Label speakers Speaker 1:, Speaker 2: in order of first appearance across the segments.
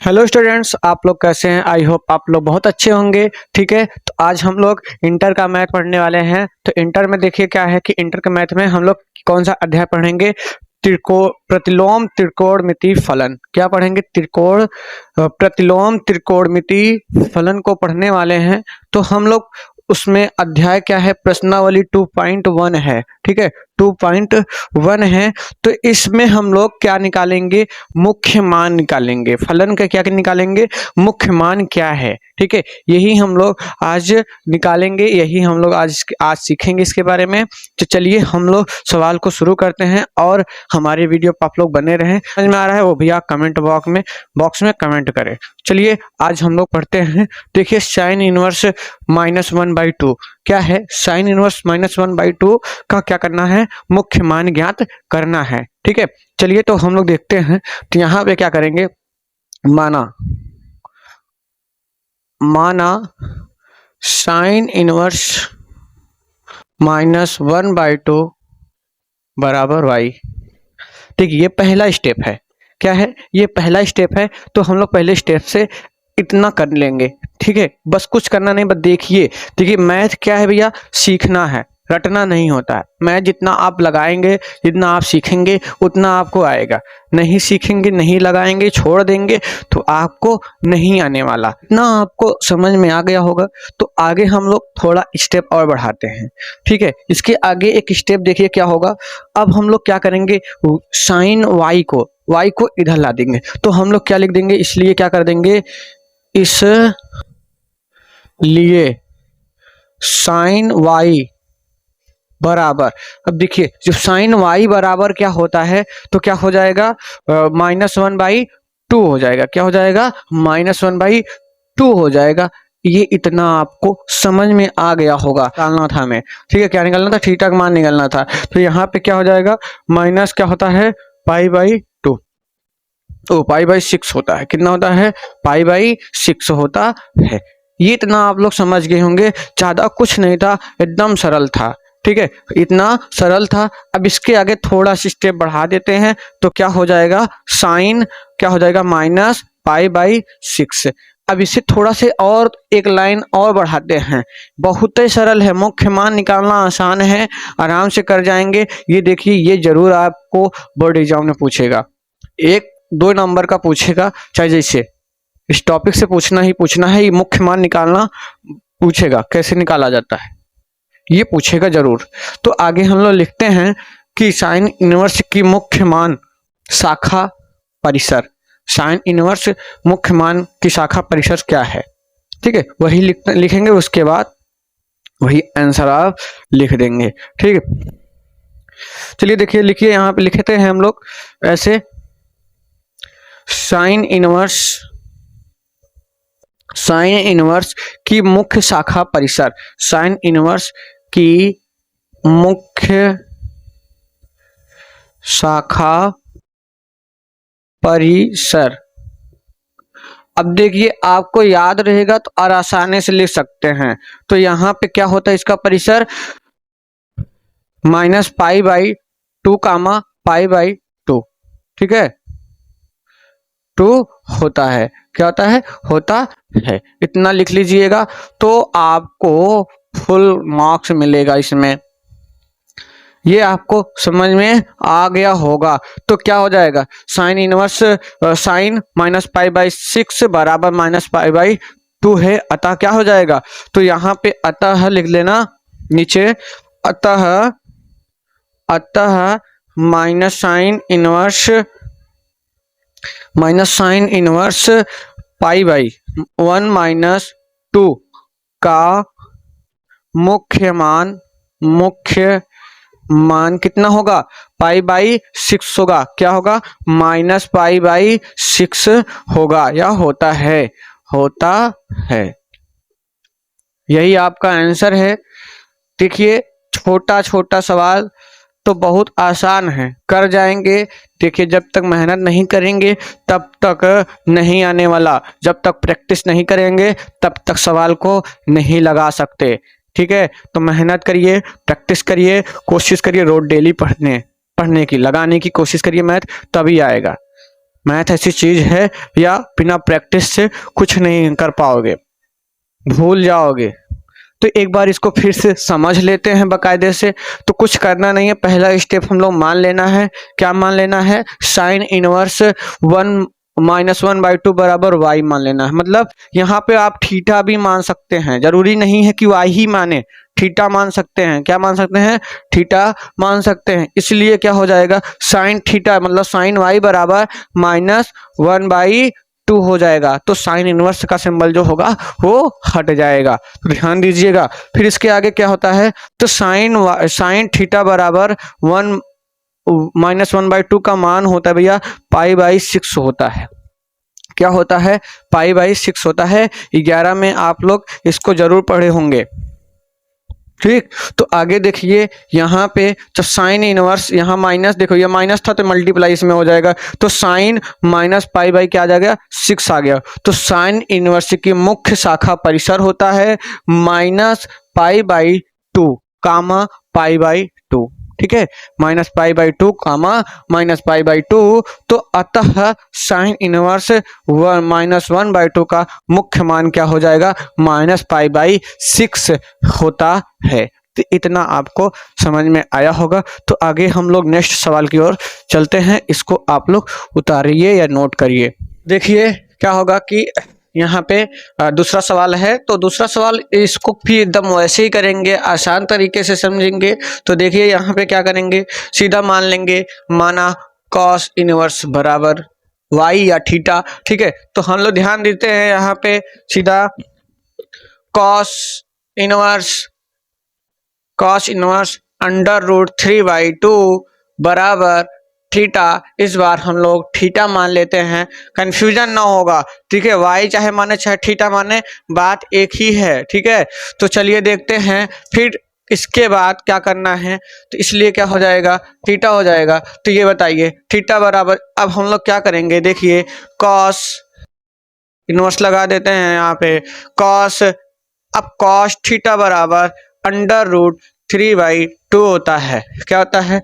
Speaker 1: Hello students, आप लोग कैसे हैं। आई होप आप लोग बहुत अच्छे होंगे। ठीक है, तो आज हम लोग इंटर का मैथ पढ़ने वाले हैं। तो इंटर में देखिए क्या है कि इंटर के मैथ में हम लोग कौन सा अध्याय पढ़ेंगे। प्रतिलोम त्रिकोणमिति फलन। क्या पढ़ेंगे? प्रतिलोम त्रिकोणमिति फलन को पढ़ने वाले हैं। तो हम लोग उसमें अध्याय क्या है, प्रश्नावली 2.1 है। ठीक है, 2.1 है। तो इसमें हम लोग क्या निकालेंगे? मुख्य मान निकालेंगे। फलन का क्या निकालेंगे? मुख्य मान क्या है। ठीक है, यही हम लोग आज निकालेंगे, यही हम लोग आज सीखेंगे इसके बारे में। तो चलिए हम लोग सवाल को शुरू करते हैं और हमारे वीडियो पर आप लोग बने रहें। समझ में आ रहा है वो भैया कमेंट बॉक्स में कमेंट करें। चलिए आज हम लोग पढ़ते हैं। देखिए साइन इनवर्स -1/2 क्या है? साइन इनवर्स -1/2 का क्या करना है? मुख्य मान ज्ञात करना है। ठीक है, चलिए तो हम लोग देखते हैं। तो यहाँ पे क्या करेंगे? माना साइन इनवर्स -1/2 बराबर y। देखिए ये पहला स्टेप है। क्या है? ये पहला स्टेप है। तो हम लोग पहले स्टेप से इतना कर लेंगे। ठीक है, बस कुछ करना नहीं, बस देखिए मैथ क्या है भैया, सीखना है, रटना नहीं होता है। मैथ जितना आप लगाएंगे, जितना आप सीखेंगे उतना आपको आएगा। नहीं सीखेंगे, नहीं लगाएंगे, छोड़ देंगे तो आपको नहीं आने वाला। इतना आपको समझ में आ गया होगा। तो आगे हम लोग थोड़ा स्टेप और बढ़ाते हैं। ठीक है, इसके आगे एक स्टेप देखिए क्या होगा। अब हम लोग क्या करेंगे? साइन y को इधर ला देंगे। तो हम लोग क्या लिख देंगे? इसलिए क्या कर देंगे? इसलिए साइन y बराबर, अब देखिए जब साइन y बराबर क्या होता है तो क्या हो जाएगा? -1/2 हो जाएगा। क्या हो जाएगा? -1/2 हो जाएगा। ये इतना आपको समझ में आ गया होगा। निकालना था हमें। ठीक है, क्या निकालना था? थीटा का मान निकालना था। तो यहाँ पे क्या हो जाएगा? माइनस क्या होता है? π/2। तो π/6 होता है। कितना होता है? π/6 होता है। ये इतना आप लोग समझ गए होंगे। ज्यादा कुछ नहीं था, एकदम सरल था। ठीक है, इतना सरल था। अब इसके आगे थोड़ा सा स्टेप बढ़ा देते हैं। तो क्या हो जाएगा? साइन क्या हो जाएगा? -π/6। अब इसे थोड़ा से और एक लाइन और बढ़ाते हैं। बहुत ही सरल है, मुख्य मान निकालना आसान है, आराम से कर जाएंगे। ये देखिए, ये जरूर आपको बोर्ड एग्जाम में पूछेगा। 1-2 नंबर का पूछेगा, चाहे जैसे इस टॉपिक से पूछना है। ये मुख्य मान निकालना पूछेगा, कैसे निकाला जाता है ये पूछेगा जरूर। तो आगे हम लोग लिखते हैं कि साइन इनवर्स की मुख्य मान शाखा परिसर। साइन इनवर्स मुख्य मान की शाखा परिसर क्या है? ठीक है, वही लिखेंगे। उसके बाद वही आंसर आप लिख देंगे। ठीक है, चलिए देखिए, लिखिए यहाँ पे लिखते हैं हम लोग ऐसे। साइन इनवर्स की मुख्य शाखा परिसर। साइन इनवर्स की मुख्य शाखा परिसर। अब देखिए आपको याद रहेगा तो और आसानी से लिख सकते हैं। तो यहाँ पे क्या होता है? इसका परिसर -π/2 π/2। ठीक है, 2 होता है। क्या होता है? होता है। इतना लिख लीजिएगा तो आपको फुल मार्क्स मिलेगा इसमें। ये आपको समझ में आ गया होगा। तो क्या हो जाएगा? साइन इनवर्स साइन -π/6 बराबर -π/2 है। अतः क्या हो जाएगा? तो यहाँ पे अतः लिख लेना नीचे। अतः माइनस साइन इनवर्स π/1 - 2 का मुख्य मान कितना होगा? π/6 होगा। क्या होगा? -π/6 होगा या होता है। यही आपका आंसर है। देखिए छोटा सवाल तो बहुत आसान है, कर जाएंगे। देखिए जब तक मेहनत नहीं करेंगे तब तक नहीं आने वाला। जब तक प्रैक्टिस नहीं करेंगे तब तक सवाल को नहीं लगा सकते। ठीक है, तो मेहनत करिए, प्रैक्टिस करिए, कोशिश करिए रोज डेली पढ़ने की, लगाने की कोशिश करिए मैथ, तभी आएगा। मैथ ऐसी चीज है या बिना प्रैक्टिस से कुछ नहीं कर पाओगे, भूल जाओगे। तो एक बार इसको फिर से समझ लेते हैं बकायदे से। तो कुछ करना नहीं है, पहला स्टेप हम लोग मान लेना है। क्या मान लेना है? साइन इनवर्स 1 - 1/2 बराबर वाई मान लेना है। मतलब यहाँ पे आप थीटा भी मान सकते हैं, जरूरी नहीं है कि वाई ही माने, थीटा मान सकते हैं। क्या मान सकते हैं? थीटा मान सकते हैं। इसलिए क्या हो जाएगा? साइन थीटा मतलब साइन वाई बराबर -1/2 हो जाएगा। तो साइन इनवर्स का सिंबल जो होगा वो हट जाएगा, तो ध्यान दीजिएगा। फिर इसके आगे क्या होता है? तो साइन थीटा बराबर 1 - 1/2 का मान होता है भैया π/6 होता है। क्या होता है? π/6 होता है। 11 में आप लोग इसको जरूर पढ़े होंगे। ठीक, तो आगे देखिए यहाँ पे जब साइन इनवर्स, यहाँ माइनस, देखो ये माइनस था तो मल्टीप्लाई इसमें हो जाएगा, तो साइन माइनस पाई क्या आ जाएगा? 6 आ गया। तो साइन इनवर्स की मुख्य शाखा परिसर होता है -π/2 कामा π/2। ठीक है, -π/2 कामा -π/2। तो अतः साइन इनवर्स 1 का मुख्य मान क्या हो जाएगा? -π/6 होता है। तो इतना आपको समझ में आया होगा। तो आगे हम लोग नेक्स्ट सवाल की ओर चलते हैं। इसको आप लोग उतारिए या नोट करिए। देखिए क्या होगा कि यहाँ पे दूसरा सवाल है। तो दूसरा सवाल इसको भी एकदम वैसे ही करेंगे, आसान तरीके से समझेंगे। तो देखिए यहाँ पे क्या करेंगे, सीधा मान लेंगे, माना कॉस इनवर्स बराबर वाई या थीटा। ठीक है, तो हम लोग ध्यान देते हैं यहाँ पे सीधा कॉस इनवर्स √3/2 बराबर थीटा। इस बार हम लोग थीटा मान लेते हैं, कंफ्यूजन ना होगा। ठीक है, वाई चाहे माने चाहे थीटा माने, बात एक ही है। ठीक है, तो चलिए देखते हैं फिर इसके बाद क्या करना है। तो इसलिए क्या हो जाएगा? थीटा हो जाएगा। तो ये बताइए थीटा बराबर, अब हम लोग क्या करेंगे? देखिए कॉस इनवर्स लगा देते हैं यहाँ पे कॉस। अब कॉस थीटा बराबर √3/2 होता है। क्या होता है?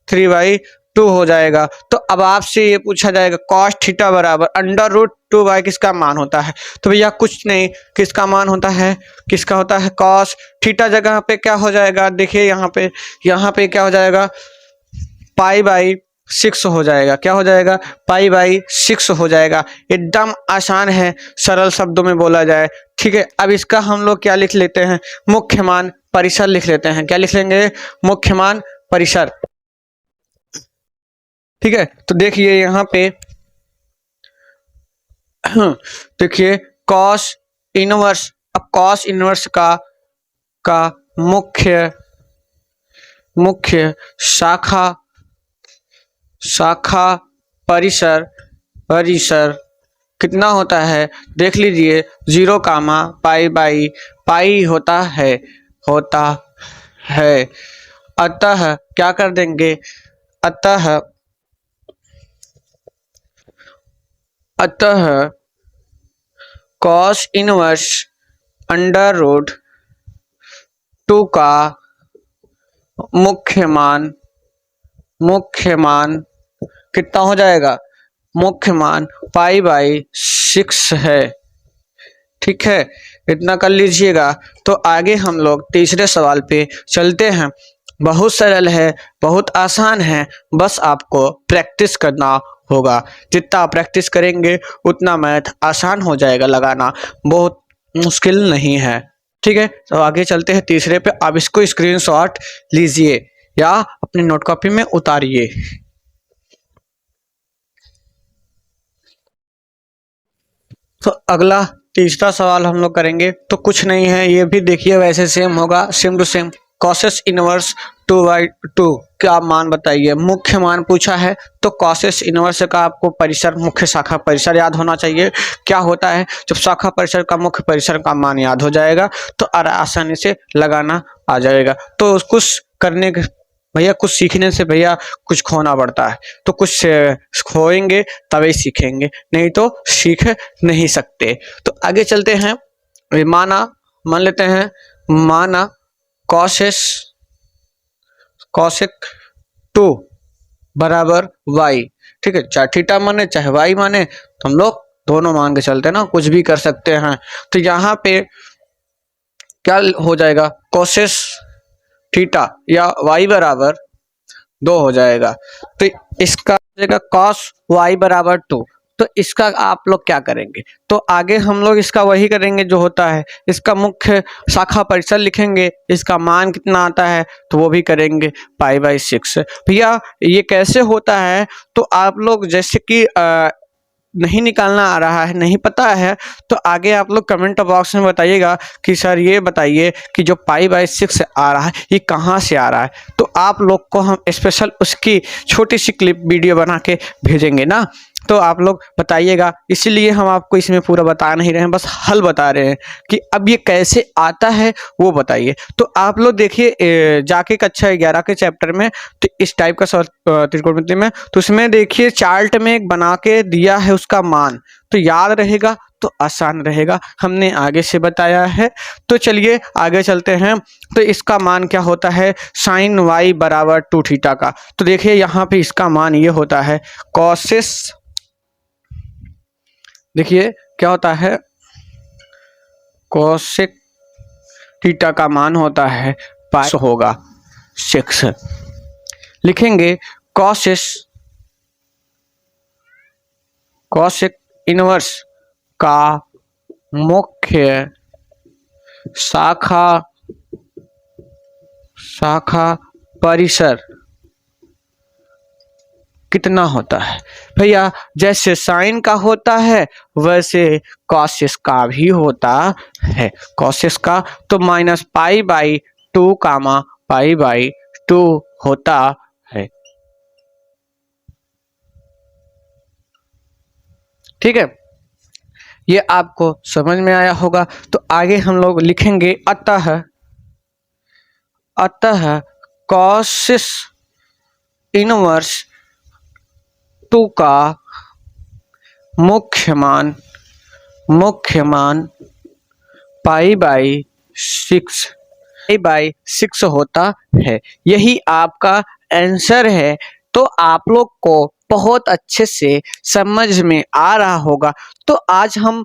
Speaker 1: √3/2 हो जाएगा। तो अब आपसे ये पूछा जाएगा कॉस थीटा बराबर √2 किसका मान होता है? तो भैया कुछ नहीं, किसका मान होता है? किसका होता है? कॉस थीटा जगह पे क्या हो जाएगा? देखिए यहाँ पे क्या हो जाएगा? π/6 हो जाएगा। क्या हो जाएगा? π/6 हो जाएगा। एकदम आसान है, सरल शब्दों में बोला जाए। ठीक है, अब इसका हम लोग क्या लिख लेते हैं? मुख्य मान परिसर लिख लेते हैं। क्या लिख लेंगे? मुख्य मान परिसर। ठीक है, तो देखिए यहाँ पे देखिए कॉस इनवर्स, अब कॉस इनवर्स का मुख्य शाखा परिसर कितना होता है? देख लीजिए 0 कामा पाई होता है। अतः क्या कर देंगे? अतः कॉस इनवर्स √2 का मुख्य मान कितना हो जाएगा? मुख्य मान π/6 है। ठीक है, इतना कर लीजिएगा। तो आगे हम लोग तीसरे सवाल पे चलते हैं। बहुत सरल है, बहुत आसान है, बस आपको प्रैक्टिस करना होगा। जितना प्रैक्टिस करेंगे उतना मैथ आसान हो जाएगा, लगाना बहुत मुश्किल नहीं है। ठीक है, तो आगे चलते हैं तीसरे पे। आप इसको स्क्रीनशॉट लीजिए या अपनी नोट कॉपी में उतारिए। तो अगला तीसरा सवाल हम लोग करेंगे। तो कुछ नहीं है, ये भी देखिए वैसे सेम होगा, same to same. Cosec inverse 2/2 क्या मान बताइए? मुख्य मान पूछा है, तो कॉसेस इनवर्स का आपको परिसर, मुख्य शाखा परिसर याद होना चाहिए। क्या होता है? जब शाखा परिसर का मुख्य परिसर का मान याद हो जाएगा तो आसानी से लगाना आ जाएगा। तो कुछ करने के भैया, कुछ सीखने से भैया कुछ खोना पड़ता है। तो कुछ खोएंगे तभी सीखेंगे, नहीं तो सीख नहीं सकते। तो आगे चलते हैं। मान लेते हैं, माना कॉसेक 2 बराबर वाई। ठीक है, चाहे थीटा माने चाहे वाई माने, तो हम लोग दोनों मान के चलते हैं ना, कुछ भी कर सकते हैं। तो यहाँ पे क्या हो जाएगा, कोसेस थीटा या वाई बराबर 2 हो जाएगा। तो इसका हो जाएगा कॉस वाई बराबर 2। तो इसका आप लोग क्या करेंगे, तो आगे हम लोग इसका वही करेंगे जो होता है, इसका मुख्य शाखा परिसर लिखेंगे, इसका मान कितना आता है तो वो भी करेंगे पाई/6। भैया ये कैसे होता है, तो आप लोग जैसे कि नहीं निकालना आ रहा है, नहीं पता है, तो आगे आप लोग कमेंट बॉक्स में बताइएगा कि सर ये बताइए कि जो पाई/6 आ रहा है ये कहाँ से आ रहा है। तो आप लोग को हम स्पेशल उसकी छोटी सी क्लिप वीडियो बना के भेजेंगे ना, तो आप लोग बताइएगा। इसीलिए हम आपको इसमें पूरा बता नहीं रहे हैं, बस हल बता रहे हैं कि अब ये कैसे आता है वो बताइए। तो आप लोग देखिए जाके कक्षा 11 के चैप्टर में, तो इस टाइप का सवाल त्रिकोणमिति में, तो उसमें देखिए चार्ट में एक बना के दिया है उसका मान, तो याद रहेगा तो आसान रहेगा, हमने आगे से बताया है। तो चलिए आगे चलते हैं। तो इसका मान क्या होता है, साइन वाई बराबर 2 थीटा का। तो देखिए यहाँ पे इसका मान ये होता है कॉसेस, देखिए क्या होता है, कोसेक थीटा का मान होता है पाई होगा 6। लिखेंगे कोसेक इनवर्स का मुख्य शाखा परिसर कितना होता है। भैया जैसे साइन का होता है वैसे कॉसेस का भी होता है, कॉसेस का तो -पाई/2 कामा पाई/2 होता है। ठीक है, ये आपको समझ में आया होगा। तो आगे हम लोग लिखेंगे अतः कॉसेस इनवर्स 2 का मुख्य मान पाई/6 होता है। यही आपका आंसर है। तो आप लोग को बहुत अच्छे से समझ में आ रहा होगा। तो आज हम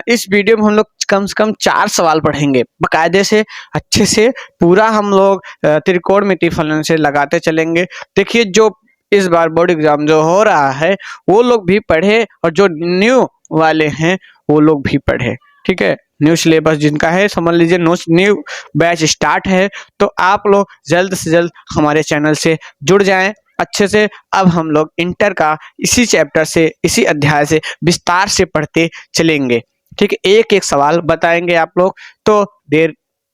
Speaker 1: इस वीडियो में हम लोग कम से कम 4 सवाल पढ़ेंगे बकायदे से, अच्छे से पूरा हम लोग त्रिकोणमिति फलन से लगाते चलेंगे। देखिए जो इस बार बोर्ड एग्जाम जो हो रहा है वो लोग भी पढ़े, और जो न्यू वाले हैं वो लोग भी पढ़े। ठीक है, न्यू सिलेबस जिनका है, समझ लीजिए न्यू बैच स्टार्ट है, तो आप लोग जल्द से जल्द हमारे चैनल से जुड़ जाएं अच्छे से। अब हम लोग इंटर का इसी चैप्टर से, इसी अध्याय से विस्तार से पढ़ते चलेंगे। ठीक है, एक एक सवाल बताएंगे आप लोग। तो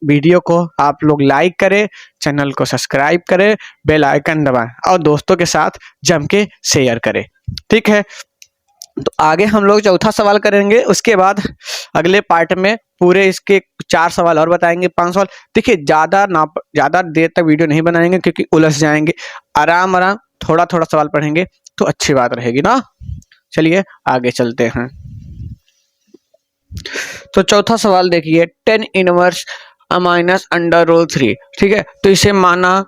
Speaker 1: वीडियो को आप लोग लाइक करें, चैनल को सब्सक्राइब करें, बेल आइकन दबाएं और दोस्तों के साथ जम के शेयर करें। ठीक है, तो आगे हम लोग चौथा सवाल करेंगे, उसके बाद अगले पार्ट में पूरे इसके 4 सवाल और बताएंगे, 5 सवाल। देखिए ज़्यादा देर तक वीडियो नहीं बनाएंगे क्योंकि उलझ जाएंगे, आराम थोड़ा थोड़ा सवाल पढ़ेंगे तो अच्छी बात रहेगी ना। चलिए आगे चलते हैं। तो चौथा सवाल देखिए, 10 इनवर्स -√3। ठीक है, तो इसे माना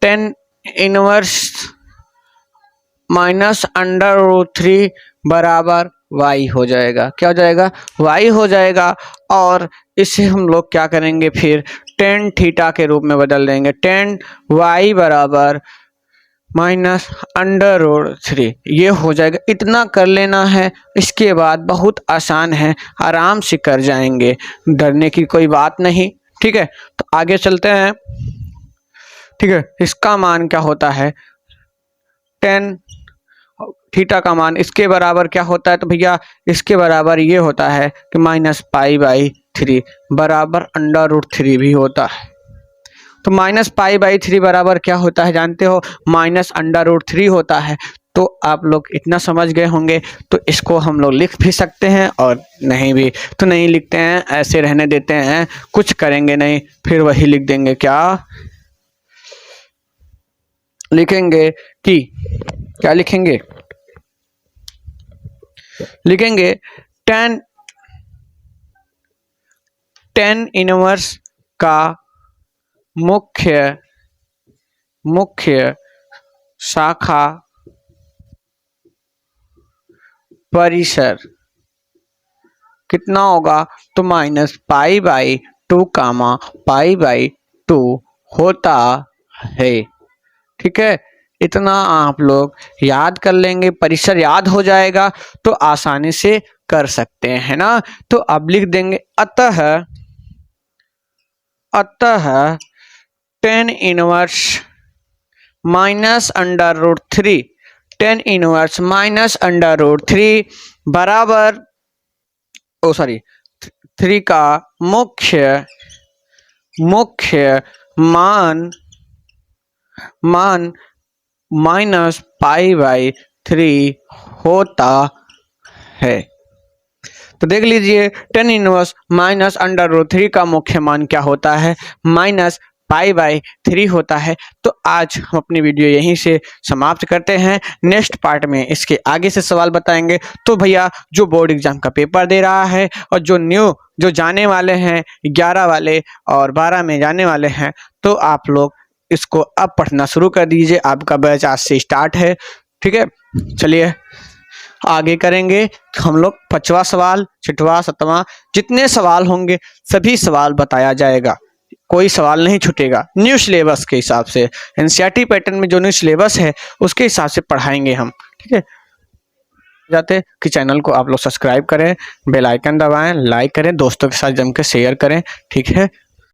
Speaker 1: 10 इनवर्स -√3 बराबर y हो जाएगा। क्या हो जाएगा, y हो जाएगा। और इसे हम लोग क्या करेंगे, फिर tan थीटा के रूप में बदल देंगे, tan y बराबर -√3 ये हो जाएगा। इतना कर लेना है, इसके बाद बहुत आसान है, आराम से कर जाएंगे, डरने की कोई बात नहीं। ठीक है, तो आगे चलते हैं। ठीक है, इसका मान क्या होता है, tan थीटा का मान इसके बराबर क्या होता है, तो भैया इसके बराबर ये होता है कि -पाई/3 बराबर √3 भी होता है। तो -पाई/3 बराबर क्या होता है जानते हो, -√3 होता है। तो आप लोग इतना समझ गए होंगे, तो इसको हम लोग लिख भी सकते हैं और नहीं भी तो नहीं लिखते हैं, ऐसे रहने देते हैं, कुछ करेंगे नहीं, फिर वही लिख देंगे। क्या लिखेंगे कि क्या लिखेंगे, लिखेंगे tan इनवर्स का मुख्य शाखा परिसर कितना होगा, तो -π/2 π/2 होता है। ठीक है, इतना आप लोग याद कर लेंगे, परिसर याद हो जाएगा तो आसानी से कर सकते हैं ना। तो अब लिख देंगे अतः tan इनवर्स -√3 tan इनवर्स -√3 बराबर 3 का मुख्य मान -π/3 होता है। तो देख लीजिए tan इनवर्स -√3 का मुख्य मान क्या होता है, -π/3 होता है। तो आज हम अपनी वीडियो यहीं से समाप्त करते हैं। नेक्स्ट पार्ट में इसके आगे से सवाल बताएंगे। तो भैया जो बोर्ड एग्जाम का पेपर दे रहा है और जो जाने वाले हैं 11 वाले और 12 में जाने वाले हैं, तो आप लोग इसको अब पढ़ना शुरू कर दीजिए। आपका बैच आज से स्टार्ट है। ठीक है, चलिए आगे करेंगे। हम लोग 5वां सवाल, 6वां, 7वां जितने सवाल होंगे सभी सवाल बताया जाएगा, कोई सवाल नहीं छूटेगा। न्यू सिलेबस के हिसाब से, एनसीईआरटी पैटर्न में जो न्यू सिलेबस है उसके हिसाब से पढ़ाएंगे हम। ठीक है, जाते कि चैनल को आप लोग सब्सक्राइब करें, बेल आइकन दबाएं, लाइक करें, दोस्तों के साथ जम के शेयर करें। ठीक है।